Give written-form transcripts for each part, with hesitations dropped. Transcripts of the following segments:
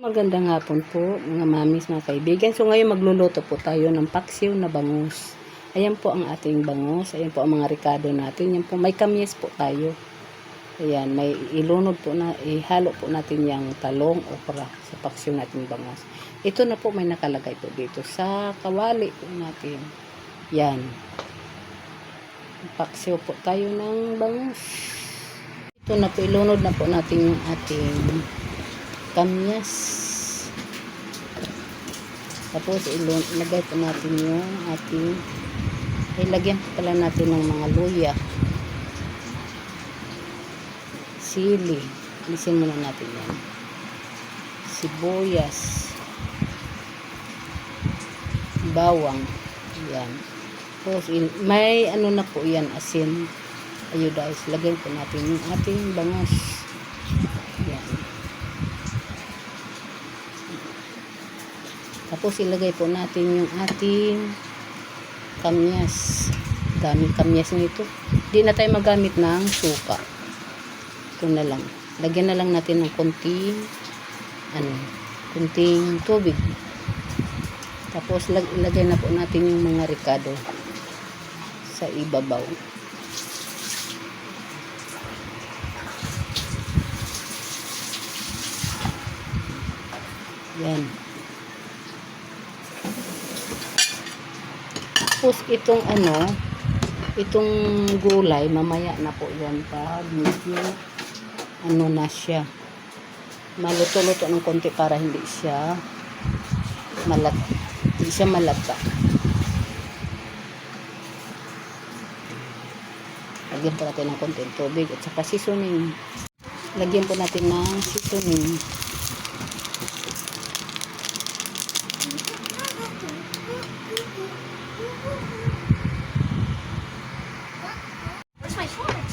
Magandang hapon po mga mamis, mga kaibigan. So ngayon magluluto po tayo ng paksiw na bangus. Ayan po ang ating bangus. Ayan po ang mga ricado natin. Yan po, may kamyes po tayo. Ayan, may ilunod po na, ihalo po natin yung talong, okra sa paksiw natin bangus. Ito na po may nakalagay po dito sa kawali po natin. Yan. Paksiw po tayo ng bangus. Ito na po, ilunod na po natin yung ating kamyas. Tapos ilagay po natin yung ating, ilagyan po pala natin ng mga luya, sili, alisin muna natin yan, sibuyas, bawang, yan. Tapos may ano na po yan, asin, ayuda, lagyan po natin yung ating bangus. Yan. Tapos ilagay po natin yung ating kamyas. Dami kamyas nito. Hindi na tayo magamit ng suka. Ito na lang. Lagyan na lang natin ng konting tubig. Tapos ilagay na po natin yung mga ricado sa ibabaw. Yan. Tapos itong gulay, mamaya na po yan pag medyo na siya. Maluto-luto ng konti para hindi siya malata. Lagyan po natin ng konting tubig at saka seasoning. Lagyan po natin ng seasoning.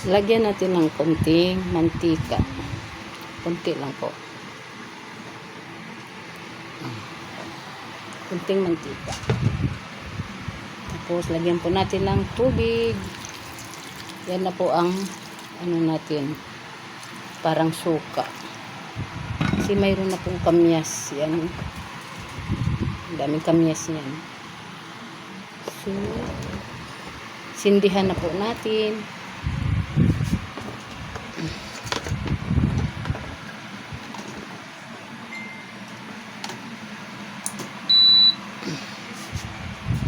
Lagyan natin ng konting mantika. Konti lang po. Konting mantika. Tapos lagyan po natin ng tubig. Yan na po ang natin. Parang suka. Kasi mayroon na pong kamyas. Yan. Daming kamyas yan. So, sindihan na po natin.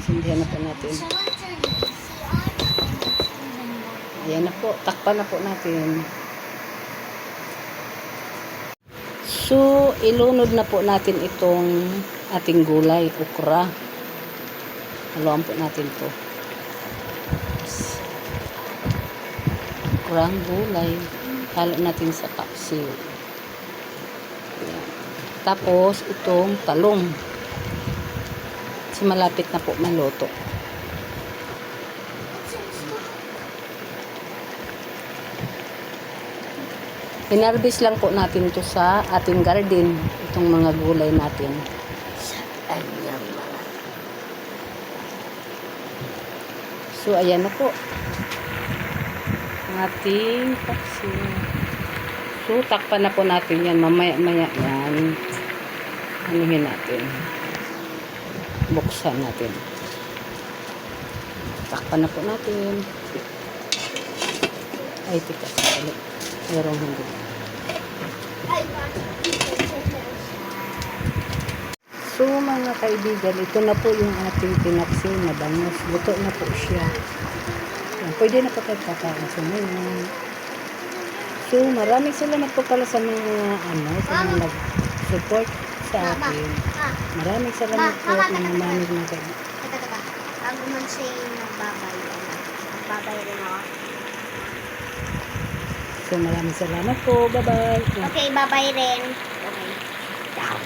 Sindihan na po natin. Ayan na po. Takpan na po natin. So, ilunod na po natin itong ating gulay, okra. Haluan po natin to. Okrang gulay. Halo natin sa paksiw. Ayan. Tapos, itong talong. Kasi malapit na po maluto. Hinarbis lang po natin to sa ating garden. Itong mga gulay natin. So, ayan na po. Ang ating paksiw. So, takpan na po natin yan. Mamaya-maya yan. Anuhin natin. Buksan natin. Takpan na po natin. Ay, tika. Mayroong hindi. So, mga kaibigan, ito na po yung ating pinaksiw na bangus. Luto na po siya. Pwede na po tayo kakain sa ngayon. So, maraming salamat po pala sa mga nag-support sa akin. Maraming salamat po at mga manig na kayo. Bago man siya yung nagbabay. Nagbabay rin ako. So, maraming salamat po. Bye-bye. Okay, bye-bye rin. Okay. Ciao.